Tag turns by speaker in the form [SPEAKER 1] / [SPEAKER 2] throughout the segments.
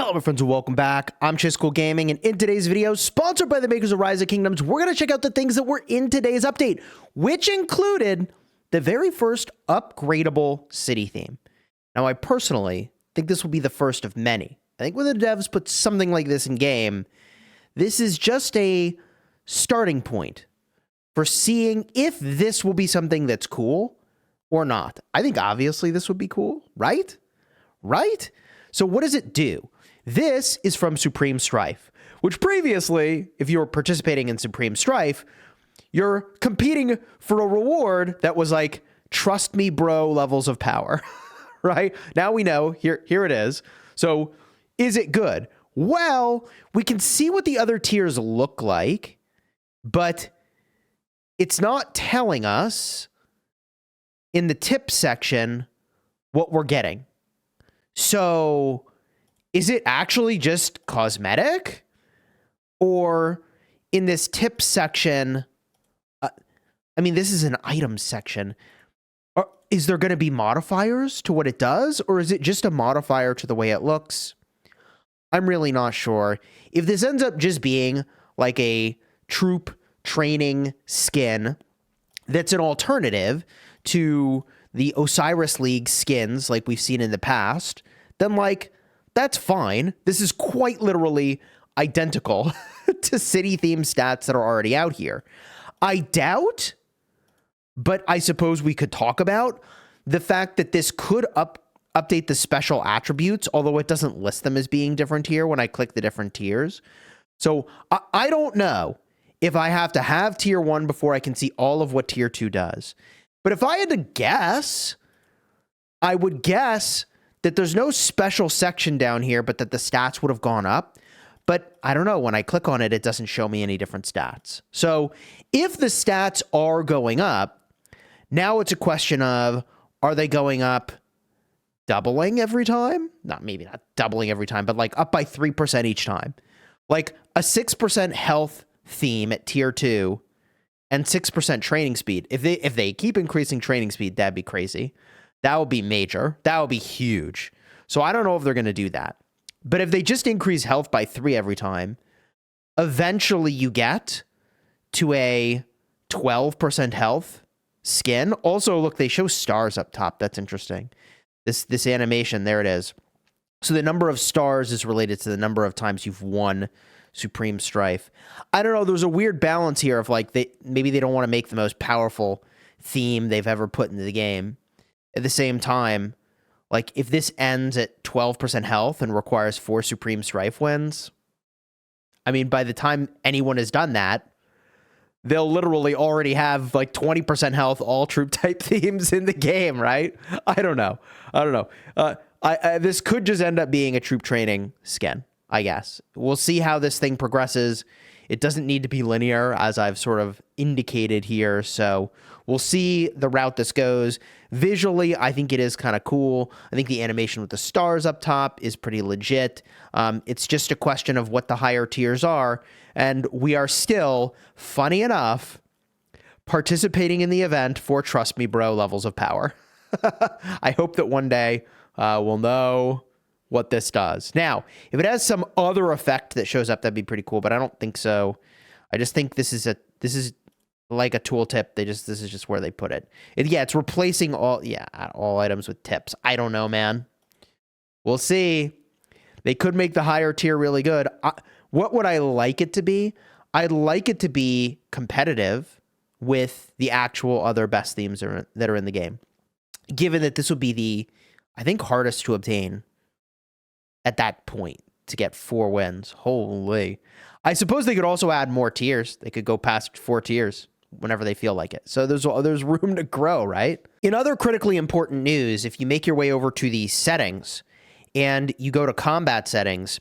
[SPEAKER 1] Hello, my friends, and welcome back. I'm Chisgule Gaming, and in today's video, sponsored by the makers of Rise of Kingdoms, we're going to check out the things that were in today's update, which included the very first upgradable city theme. Now, I personally think this will be the first of many. I think when the devs put something like this in game, this is just a starting point for seeing if this will be something that's cool or not. I think obviously this would be cool, right? Right? So what does it do? This is from Supreme Strife, which previously, if you were participating in Supreme Strife, you're competing for a reward that was like, trust me, bro, levels of power, right? Now we know, here it is. So is it good? Well, we can see what the other tiers look like, but it's not telling us in the tip section what we're getting. So is it actually just cosmetic? Or in this tip section, I mean, this is an item section. Is there going to be modifiers to what it does? Or is it just a modifier to the way it looks? I'm really not sure. If this ends up just being like a troop training skin that's an alternative to the Osiris League skins like we've seen in the past, then like, that's fine. This is quite literally identical to city theme stats that are already out here. I doubt, but I suppose we could talk about the fact that this could update the special attributes, although it doesn't list them as being different here when I click the different tiers. So I don't know if I have to have tier 1 before I can see all of what tier 2 does. But if I had to guess, I would guess that there's no special section down here, but that the stats would have gone up. But I don't know. When I click on it, it doesn't show me any different stats. So if the stats are going up, now it's a question of, are they going up doubling every time? Maybe not doubling every time, but like up by 3% each time. Like a 6% health theme at tier 2 and 6% training speed. If they keep increasing training speed, that'd be crazy. That would be major. That would be huge. So I don't know if they're going to do that. But if they just increase health by 3 every time, eventually you get to a 12% health skin. Also, look, they show stars up top. That's interesting. This animation, there it is. So the number of stars is related to the number of times you've won Supreme Strife. I don't know. There's a weird balance here of like, maybe they don't want to make the most powerful theme they've ever put into the game. At the same time, like if this ends at 12% health and requires 4 Supreme Strife wins, I mean, by the time anyone has done that, they'll literally already have like 20% health, all troop type themes in the game, right? I don't know. This could just end up being a troop training skin, I guess. We'll see how this thing progresses. It doesn't need to be linear, as I've sort of indicated here. So we'll see the route this goes. Visually, I think it is kind of cool. I think the animation with the stars up top is pretty legit. It's just a question of what the higher tiers are. And we are still, funny enough, participating in the event for Trust Me Bro levels of power. I hope that one day we'll know what this does. Now, if it has some other effect that shows up, that'd be pretty cool, but I don't think so. I just think this is like a tooltip. This is just where they put it. Yeah, it's replacing all items with tips. I don't know, man. We'll see. They could make the higher tier really good. What would I like it to be? I'd like it to be competitive with the actual other best themes that are in the game. Given that this would be the, I think, hardest to obtain at that point to get 4 wins. Holy. I suppose they could also add more tiers. They could go past 4 tiers whenever they feel like it. So there's room to grow, right? In other critically important news, if you make your way over to the settings and you go to combat settings,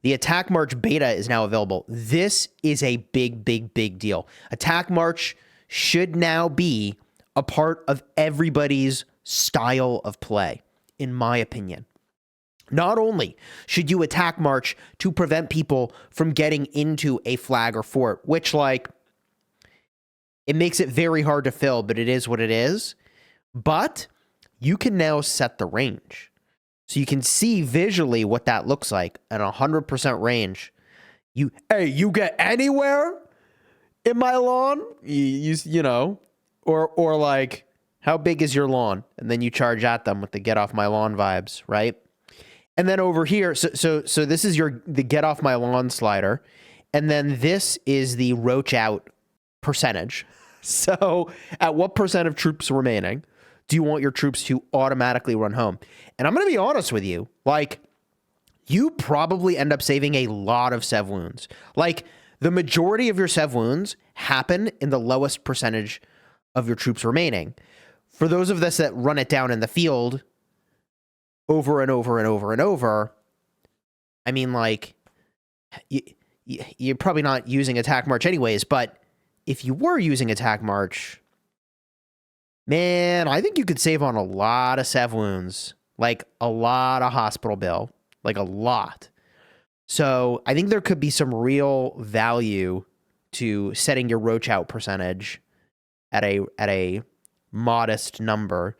[SPEAKER 1] the Attack March beta is now available. This is a big, big, big deal. Attack March should now be a part of everybody's style of play, in my opinion. Not only should you attack march to prevent people from getting into a flag or fort, which, like, it makes it very hard to fill, but it is what it is. But you can now set the range. So you can see visually what that looks like at 100% range. You get anywhere in my lawn? You know, or like, how big is your lawn? And then you charge at them with the get off my lawn vibes, right? And then over here, so this is the get off my lawn slider. And then this is the roach out percentage. So at what percent of troops remaining do you want your troops to automatically run home? And I'm going to be honest with you, like, you probably end up saving a lot of sev wounds. Like, the majority of your sev wounds happen in the lowest percentage of your troops remaining. For those of us that run it down in the field over and over and over and over, I mean, like, you're probably not using attack march anyways, but if you were using attack march, man, I think you could save on a lot of sev wounds, like a lot of hospital bill, like a lot. So I think there could be some real value to setting your roach out percentage at a modest number,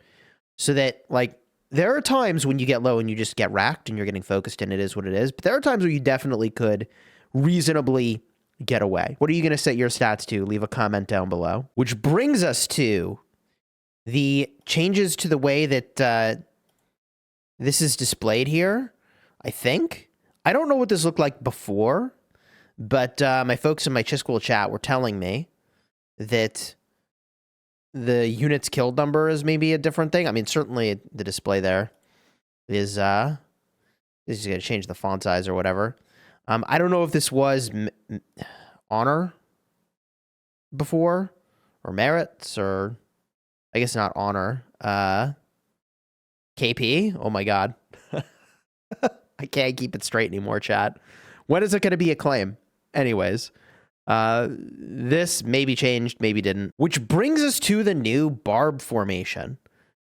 [SPEAKER 1] so that, like, there are times when you get low and you just get racked and you're getting focused and it is what it is. But there are times where you definitely could reasonably get away. What are you going to set your stats to? Leave a comment down below. Which brings us to the changes to the way that this is displayed here, I think. I don't know what this looked like before, but my folks in my Chisgule chat were telling me that the units killed number is maybe a different thing. I mean, certainly the display there is going to change the font size or whatever. I don't know if this was honor before, or merits, or I guess not honor. KP? Oh my god. I can't keep it straight anymore, chat. When is it going to be Acclaim? Anyways, this maybe changed, maybe didn't. Which brings us to the new barb formation.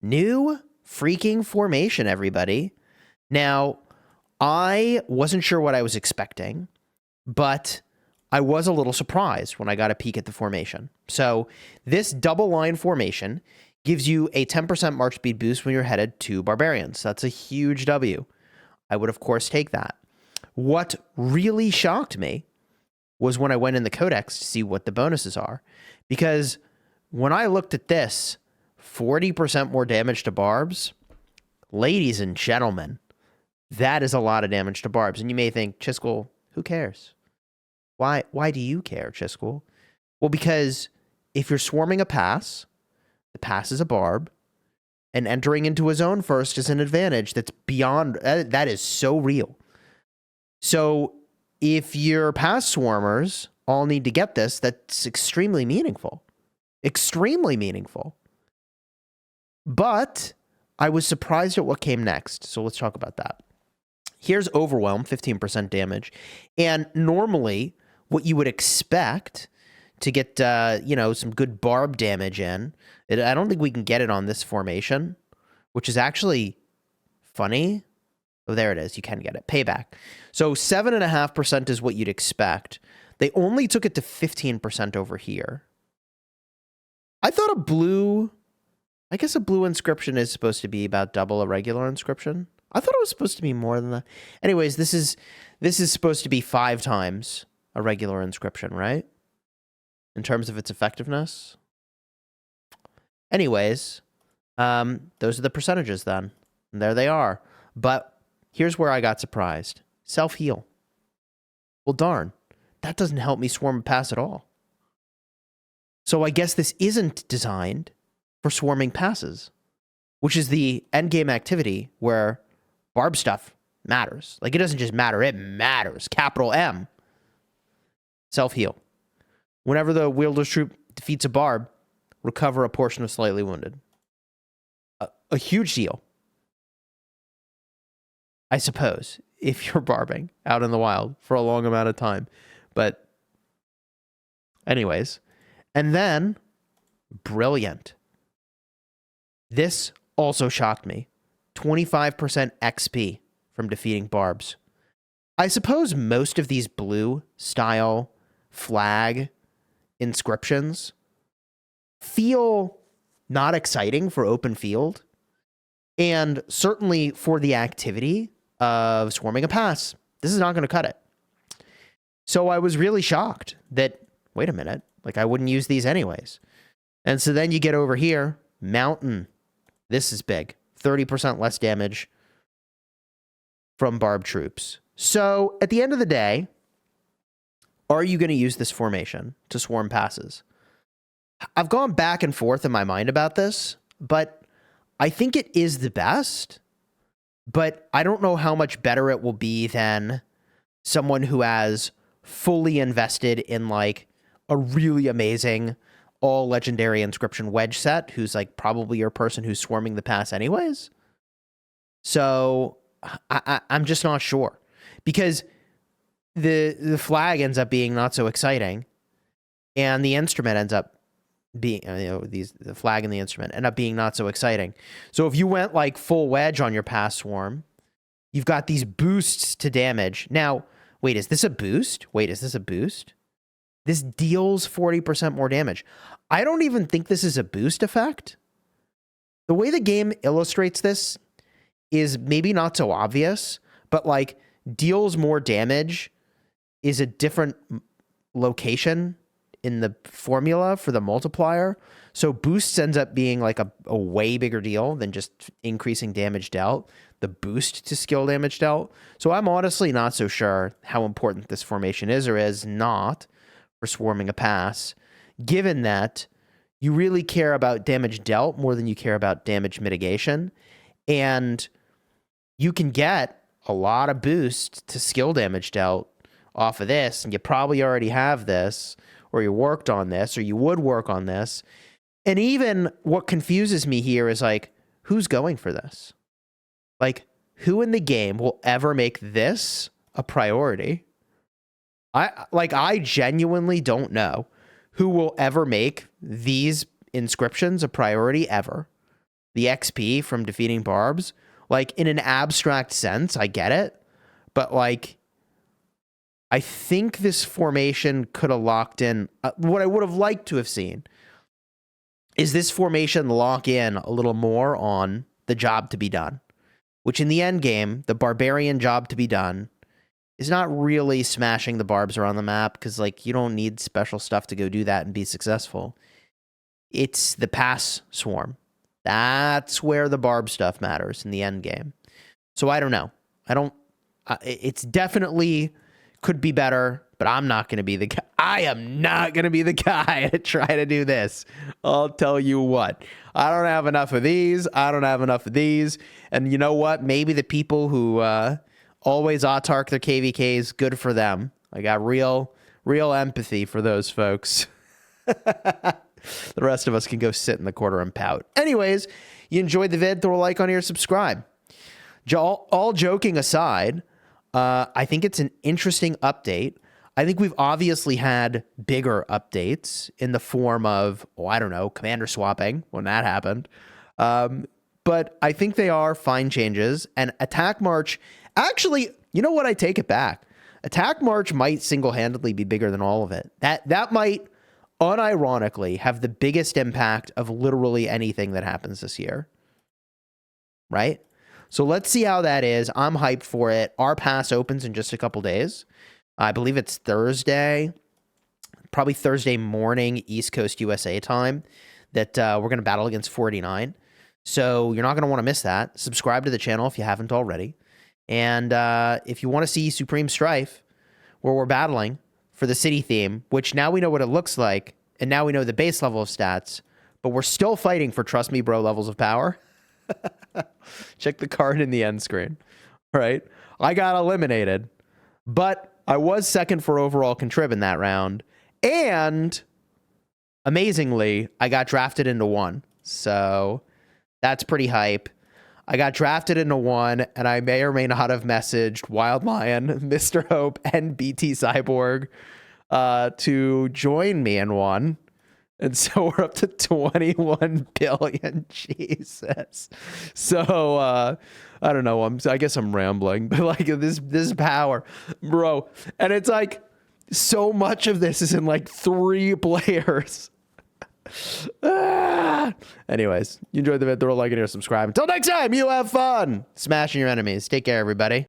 [SPEAKER 1] New freaking formation, everybody. Now, I wasn't sure what I was expecting, but I was a little surprised when I got a peek at the formation. So this double line formation gives you a 10% march speed boost when you're headed to barbarians. That's a huge W. I would, of course, take that. What really shocked me was when I went in the codex to see what the bonuses are. Because when I looked at this, 40% more damage to barbs, ladies and gentlemen, that is a lot of damage to barbs. And you may think, Chisgule, who cares? Why do you care, Chisgule? Well, because if you're swarming a pass, the pass is a barb, and entering into a zone first is an advantage that's beyond, that is so real. So if your pass swarmers all need to get this, that's extremely meaningful. Extremely meaningful. But I was surprised at what came next. So let's talk about that. Here's Overwhelm, 15% damage. And normally, what you would expect to get, some good barb damage in, I don't think we can get it on this formation, which is actually funny. Oh, there it is. You can get it. Payback. So 7.5% is what you'd expect. They only took it to 15% over here. I thought a blue inscription is supposed to be about double a regular inscription. I thought it was supposed to be more than that. Anyways, this is supposed to be 5 times a regular inscription, right? In terms of its effectiveness. Anyways, those are the percentages then. And there they are. But here's where I got surprised. Self-heal. Well, darn. That doesn't help me swarm a pass at all. So I guess this isn't designed for swarming passes, which is the endgame activity where barb stuff matters. Like, it doesn't just matter, it matters. Capital M. Self-heal. Whenever the wielder's troop defeats a barb, recover a portion of slightly wounded. A huge deal. I suppose, if you're barbing out in the wild for a long amount of time. But anyways, and then, brilliant. This also shocked me. 25% XP from defeating barbs. I suppose most of these blue style flag inscriptions feel not exciting for open field. And certainly for the activity of swarming a pass, this is not going to cut it. So I was really shocked that, wait a minute, like I wouldn't use these anyways. And so then you get over here, Mountain. This is big. 30% less damage from barbed troops. So at the end of the day, are you going to use this formation to swarm passes? I've gone back and forth in my mind about this, but I think it is the best, but I don't know how much better it will be than someone who has fully invested in like a really amazing all legendary inscription wedge set, who's like probably your person who's swarming the pass anyways. So I'm just not sure, because the flag ends up being not so exciting, and the instrument ends up being, the flag and the instrument end up being not so exciting. So if you went like full wedge on your pass swarm, you've got these boosts to damage. Now, wait, is this a boost? Wait, is this a boost? This deals 40% more damage. I don't even think this is a boost effect. The way the game illustrates this is maybe not so obvious, but like deals more damage is a different location in the formula for the multiplier. So boosts ends up being like a way bigger deal than just increasing damage dealt, the boost to skill damage dealt. So I'm honestly not so sure how important this formation is or is not for swarming a pass, given that you really care about damage dealt more than you care about damage mitigation. And you can get a lot of boost to skill damage dealt off of this, and you probably already have this, or you worked on this, or you would work on this. And even what confuses me here is like, who's going for this? Like, who in the game will ever make this a priority? I genuinely don't know who will ever make these inscriptions a priority ever. The XP from defeating barbs, like in an abstract sense, I get it, but like, I think this formation could have locked in. What I would have liked to have seen is this formation lock in a little more on the job to be done, which in the end game, the barbarian job to be done is not really smashing the barbs around the map, because like you don't need special stuff to go do that and be successful. It's the pass swarm. That's where the barb stuff matters in the end game. So I don't know. It's definitely could be better, but I'm not going to be the guy. I am not going to be the guy to try to do this. I'll tell you what. I don't have enough of these. I don't have enough of these. And you know what? Maybe the people who always autark their KVKs, good for them. I got real empathy for those folks. The rest of us can go sit in the corner and pout. Anyways, you enjoyed the vid, throw a like on here, subscribe. All joking aside, I think it's an interesting update. I think we've obviously had bigger updates in the form of, I don't know, commander swapping when that happened. But I think they are fine changes. And Attack March, actually, you know what? I take it back. Attack March might single-handedly be bigger than all of it. That might unironically have the biggest impact of literally anything that happens this year. Right? So let's see how that is. I'm hyped for it. Our pass opens in just a couple days. I believe it's Thursday, probably Thursday morning, East Coast USA time, that we're going to battle against 49. So you're not going to want to miss that. Subscribe to the channel if you haven't already. And if you want to see Supreme Strife, where we're battling for the city theme, which now we know what it looks like, and now we know the base level of stats, but we're still fighting for Trust Me Bro levels of power. Check the card in the end screen. All right. I got eliminated, but I was second for overall contrib in that round. And amazingly, I got drafted into 1. So that's pretty hype. I got drafted into 1, and I may or may not have messaged Wild Lion, Mr. Hope, and BT Cyborg to join me in 1. And so we're up to 21 billion. Jesus. So I don't know. I guess I'm rambling, but like this power, bro. And it's like so much of this is in like 3 players. Anyways, you enjoyed the video, throw a like and subscribe. Until next time, you have fun smashing your enemies. Take care, everybody.